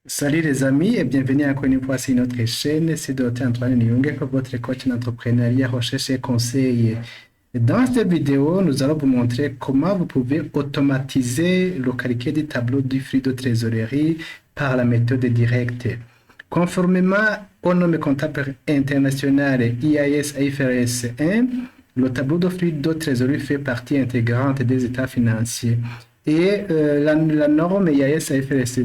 Salut les amis et bienvenue encore une fois sur notre chaîne. C'est Dr Antoine Nyunge, votre coach en entrepreneuriat, recherche et conseil. Dans cette vidéo, nous allons vous montrer comment vous pouvez automatiser le calcul du tableau du flux de trésorerie par la méthode directe. Conformément aux normes comptables internationales IAS-IFRS 1, le tableau de flux de trésorerie fait partie intégrante des états financiers. Et la norme IAS-IFRS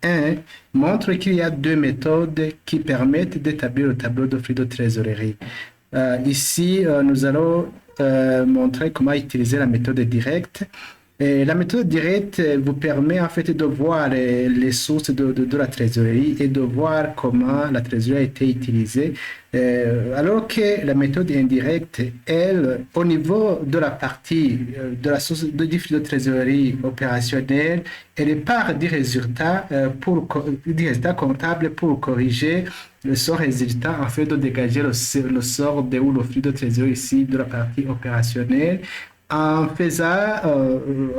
1 montre qu'il y a deux méthodes qui permettent d'établir le tableau de flux de trésorerie. Ici, nous allons montrer comment utiliser la méthode directe. Et la méthode directe vous permet en fait de voir les sources de la trésorerie et de voir comment la trésorerie a été utilisée. Alors que la méthode indirecte, elle, au niveau de la partie de la source du flux de trésorerie opérationnelle, elle part du résultat, du résultat comptable pour corriger son résultat en fait de dégager le sort ou le flux de trésorerie ici de la partie opérationnelle en faisant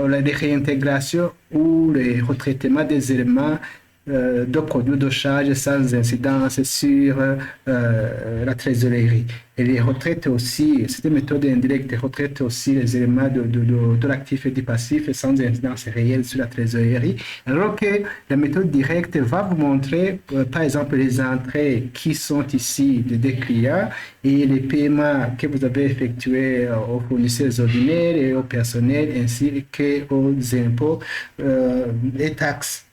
les réintégrations ou les retraitements des éléments de produits de charge sans incidence sur la trésorerie. Et les retraites aussi, cette méthode indirecte retraite aussi les éléments de l'actif et du passif sans incidence réelle sur la trésorerie. Alors que la méthode directe va vous montrer, par exemple, les entrées qui sont ici des clients et les paiements que vous avez effectués aux fournisseurs ordinaires et au personnel ainsi qu'aux impôts et taxes.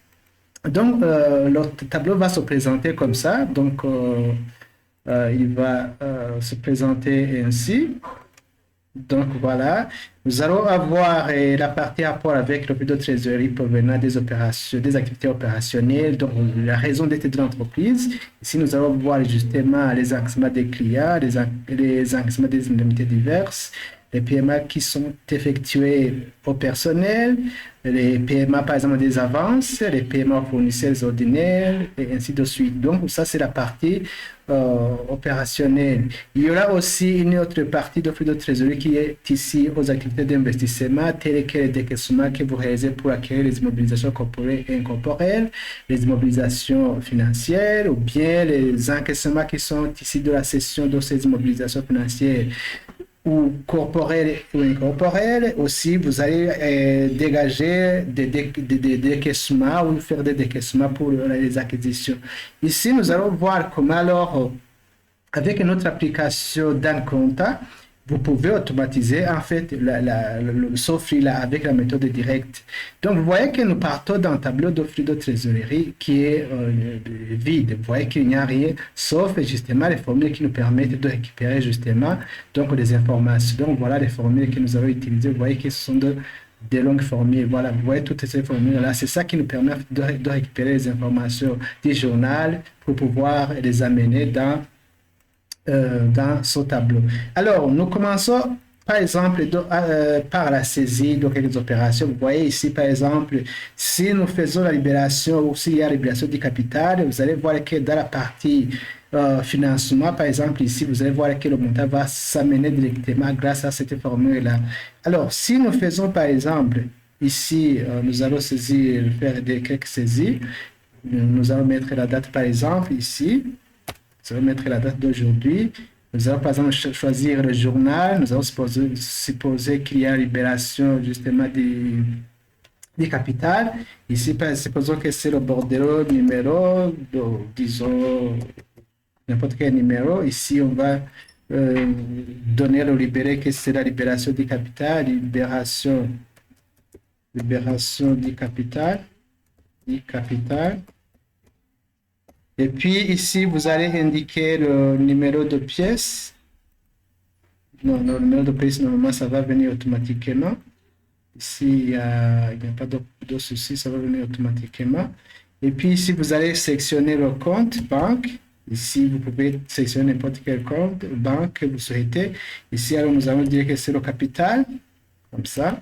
Donc, le tableau va se présenter comme ça. Donc, il va se présenter ainsi. Donc, voilà. Nous allons avoir la partie rapport avec le flux de trésorerie provenant des opérations, des activités opérationnelles, donc la raison d'être de l'entreprise. Ici, nous allons voir justement les encaissements des clients, les encaissements des indemnités diverses, les paiements qui sont effectués au personnel, les paiements par exemple des avances, les paiements aux fournisseurs ordinaires et ainsi de suite. Donc ça c'est la partie opérationnelle. Il y aura aussi une autre partie de flux de trésorerie qui est ici aux activités d'investissement telles que les décaissements que vous réalisez pour acquérir les immobilisations corporelles et incorporelles, les immobilisations financières ou bien les encaissements qui sont ici de la cession de ces immobilisations financières ou corporelle ou incorporelle. Aussi, vous allez dégager des décaissements ou faire des décaissements pour les acquisitions. Ici, nous allons voir comment alors, avec notre application DanConta, vous pouvez automatiser en fait le software là avec la méthode directe. Donc, vous voyez que nous partons d'un tableau de flux de trésorerie qui est vide. Vous voyez qu'il n'y a rien, sauf justement les formules qui nous permettent de récupérer justement donc des informations. Donc, voilà les formules que nous allons utiliser. Vous voyez que ce sont des longues formules. Voilà, vous voyez toutes ces formules-là. C'est ça qui nous permet de récupérer les informations du journal pour pouvoir les amener dans ce tableau. Alors, nous commençons par exemple par la saisie de quelques opérations. Vous voyez ici, par exemple, si nous faisons la libération ou s'il y a la libération du capital, vous allez voir que dans la partie financement, par exemple, ici, vous allez voir que le montant va s'amener directement grâce à cette formule-là. Alors, si nous faisons, par exemple, ici, nous allons saisir, faire quelques saisies. Nous allons mettre la date, par exemple, ici. Nous allons mettre la date d'aujourd'hui. Nous allons par exemple choisir le journal. Nous allons supposer qu'il y a une libération justement du capital. Ici, supposons que c'est le bordereau numéro, disons n'importe quel numéro. Ici, on va donner le libéré que c'est la libération du capital, libération du capital. Et puis ici, vous allez indiquer le numéro de pièce. Non, le numéro de pièce, normalement, ça va venir automatiquement. Ici, il n'y a pas de souci, ça va venir automatiquement. Et puis ici, vous allez sélectionner le compte banque. Ici, vous pouvez sélectionner n'importe quel compte banque que vous souhaitez. Ici, alors, nous allons dire que c'est le capital, comme ça.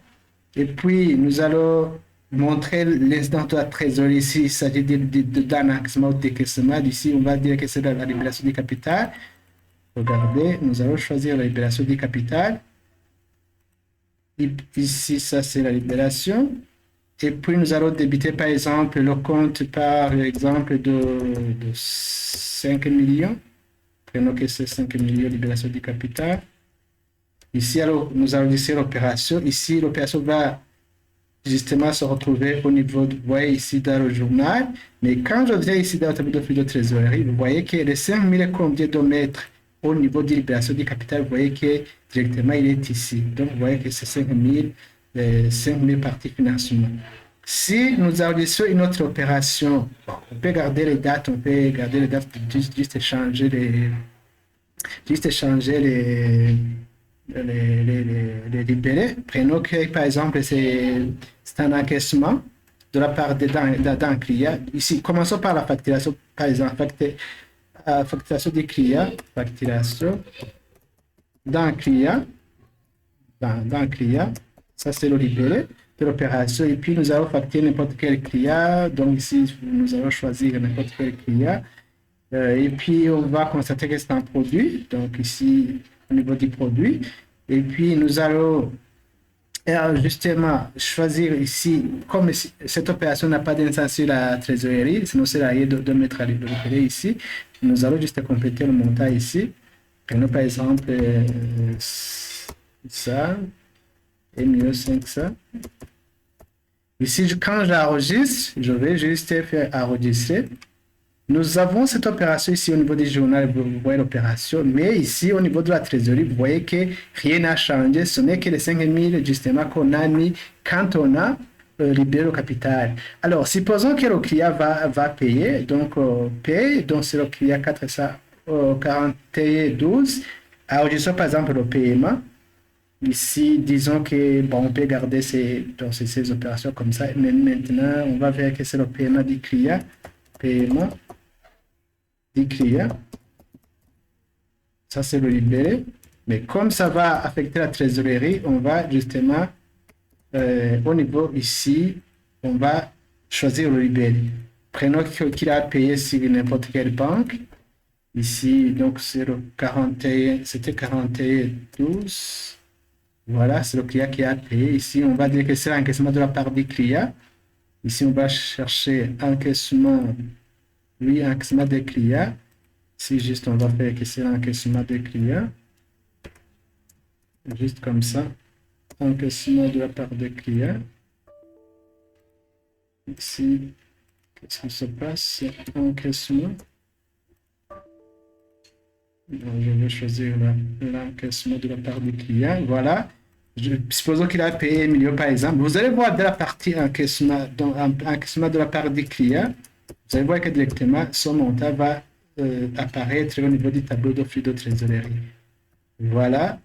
Et puis, nous allons montrer l'instant de la trésorerie. Ici, il s'agit d'un encaissement ou décaissement. Ici, on va dire que c'est la libération du capital. Regardez, nous allons choisir la libération du capital. Et ici, ça, c'est la libération. Et puis, nous allons débiter, par exemple, le compte par exemple de 5 millions. Prenons que c'est 5 millions, libération du capital. Ici, alors, nous allons laisser l'opération. Ici, l'opération va justement se retrouver au niveau, vous voyez ici dans le journal. Mais quand je viens ici dans le tableau de flux de trésorerie, vous voyez que les 5 000 qu'on vient de mettre au niveau de libération du capital, vous voyez que directement il est ici. Donc, vous voyez que c'est 5 000 parties financement. Si nous avons une autre opération, on peut garder les dates, juste changer les libérés. Prenons que, par exemple, c'est un encaissement de la part d'un client. Ici, commençons par la facturation, par exemple, facturation des clients, facturation d'un client, ça c'est le libéré de l'opération. Et puis, nous allons facturer n'importe quel client. Donc, ici, nous allons choisir n'importe quel client. Et puis, on va constater que c'est un produit. Donc, ici, au niveau du produit. Et puis, nous allons justement choisir ici, comme cette opération n'a pas d'instance sur la trésorerie, sinon c'est la de mettre à l'opérer ici. Nous allons juste compléter le montant ici. Prenons par exemple ça, et mieux 5 ça. Ici, quand j'enregistre, je vais juste faire enregistrer. Nous avons cette opération ici au niveau du journal, vous voyez l'opération, mais ici au niveau de la trésorerie, vous voyez que rien n'a changé, ce n'est que les 5 000 justement qu'on a mis quand on a libéré le capital. Alors, supposons que le client va payer, donc paye, donc c'est le client 441,12. Enregistrons par exemple le paiement. Ici, disons que bon, on peut garder ces opérations comme ça, mais maintenant on va voir que c'est le paiement du client. Paiement du client. Ça, c'est le libéré. Mais comme ça va affecter la trésorerie, on va justement, au niveau ici, on va choisir le libéré. Prenons qu'il a payé sur n'importe quelle banque. Ici, donc, c'est le 41, c'était 41,12. Voilà, c'est le client qui a payé. Ici, on va dire que c'est l'encaissement de la part du client. Ici, on va chercher encaissement. Oui, encaissement des clients. Si juste on va faire que c'est l'encaissement des clients. Juste comme ça. Encaissement de la part des clients. Ici, qu'est-ce qui se passe? Encaissement. Donc, je vais choisir l'encaissement de la part du client. Voilà. Supposons qu'il a payé 1 million par exemple. Vous allez voir de la partie encaissement, donc encaissement de la part du client. Vous allez voir que directement, son montant va apparaître au niveau du tableau de flux de trésorerie. Voilà.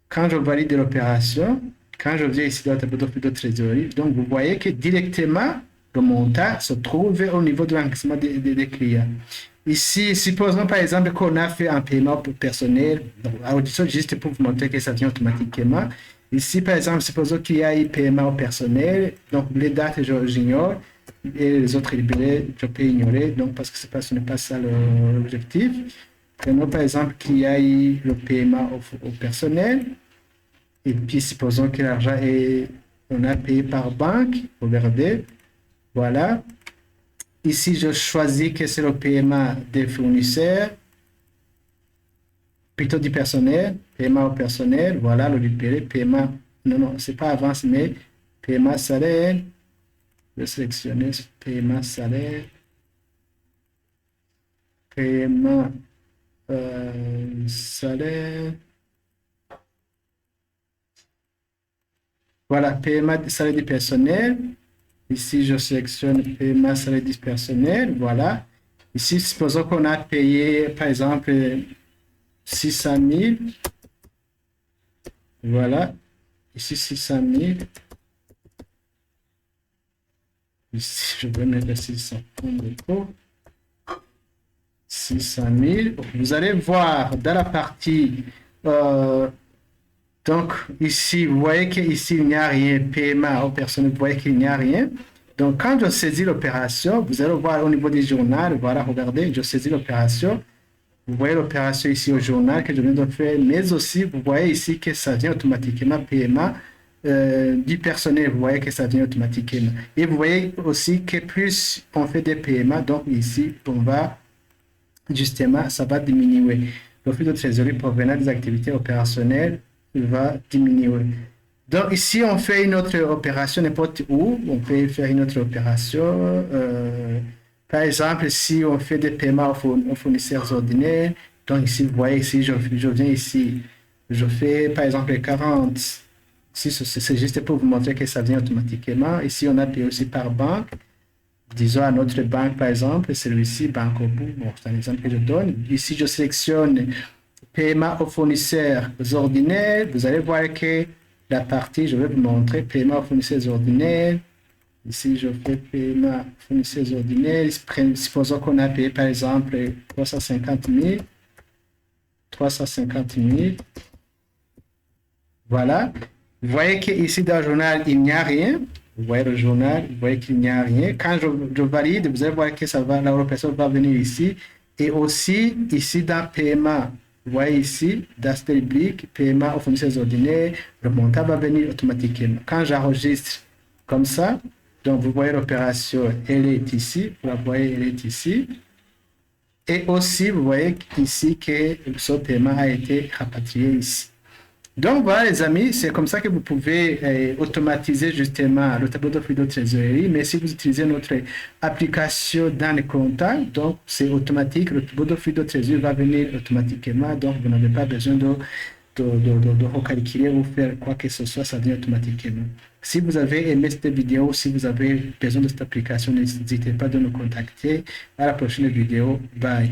Quand je valide l'opération, quand je viens ici dans le tableau de flux de trésorerie, donc vous voyez que directement, le montant se trouve au niveau de l'encaissement des clients. Ici, supposons par exemple qu'on a fait un paiement personnel, donc juste pour vous montrer que ça vient automatiquement. Ici, par exemple, supposons qu'il y a eu paiement personnel, donc les dates, j'ignore. Et les autres libérés, je peux ignorer, donc parce que ce n'est pas ça l'objectif. Prenons par exemple qu'il y a eu le paiement au personnel, et puis supposons que l'argent on a payé par banque, regardez, voilà. Ici, je choisis que c'est le paiement des fournisseurs, plutôt du personnel, paiement au personnel, voilà, le libéré, paiement, non, c'est pas avance, mais paiement salaire. Je vais sélectionner paiement salaire, paiement salaire. Voilà, paiement salaire du personnel. Ici, je sélectionne paiement salaire du personnel. Voilà. Ici, supposons qu'on a payé, par exemple, 600 000. Voilà. Ici, 600 000. Ici, je vais mettre 600 000. 600 000. Vous allez voir dans la partie, donc ici, vous voyez qu'ici, il n'y a rien, paiement aux personnes, vous voyez qu'il n'y a rien. Donc, quand je saisis l'opération, vous allez voir au niveau du journal, voilà, regardez, je saisis l'opération. Vous voyez l'opération ici au journal que je viens de faire, mais aussi, vous voyez ici que ça vient automatiquement paiement du personnel, vous voyez que ça vient automatiquement. Et vous voyez aussi que plus on fait des paiements, donc ici, on va justement, ça va diminuer. Le flux de trésorerie provenant des activités opérationnelles va diminuer. Donc ici, on fait une autre opération n'importe où. On peut faire une autre opération. Par exemple, si on fait des paiements aux fournisseurs ordinaires, donc ici, vous voyez, ici, je viens ici, je fais par exemple 40. Ici, c'est juste pour vous montrer que ça vient automatiquement. Ici, on a payé aussi par banque. Disons à notre banque, par exemple, celui-ci, Banque au bout. Bon, c'est un exemple que je donne. Ici, je sélectionne paiement aux fournisseurs ordinaires. Vous allez voir que la partie, je vais vous montrer paiement aux fournisseurs ordinaires. Ici, je fais paiement aux fournisseurs ordinaires. Supposons qu'on a payé, par exemple, 350 000. 350 000. Voilà. Vous voyez qu'ici, dans le journal, il n'y a rien. Vous voyez le journal, vous voyez qu'il n'y a rien. Quand je valide, vous allez voir que ça va, la personne va venir ici. Et aussi, ici, dans paiement, vous voyez ici, dans public, paiement aux fournisseurs ordinaires, le montant va venir automatiquement. Quand j'enregistre comme ça, donc vous voyez l'opération, elle est ici. Vous la voyez, elle est ici. Et aussi, vous voyez ici que ce paiement a été rapatrié ici. Donc voilà les amis, c'est comme ça que vous pouvez automatiser justement le tableau de flux de trésorerie, mais si vous utilisez notre application dans les contacts, donc c'est automatique, le tableau de flux de trésorerie va venir automatiquement, donc vous n'avez pas besoin de recalculer ou faire quoi que ce soit, ça vient automatiquement. Si vous avez aimé cette vidéo, si vous avez besoin de cette application, n'hésitez pas de nous contacter. À la prochaine vidéo, bye.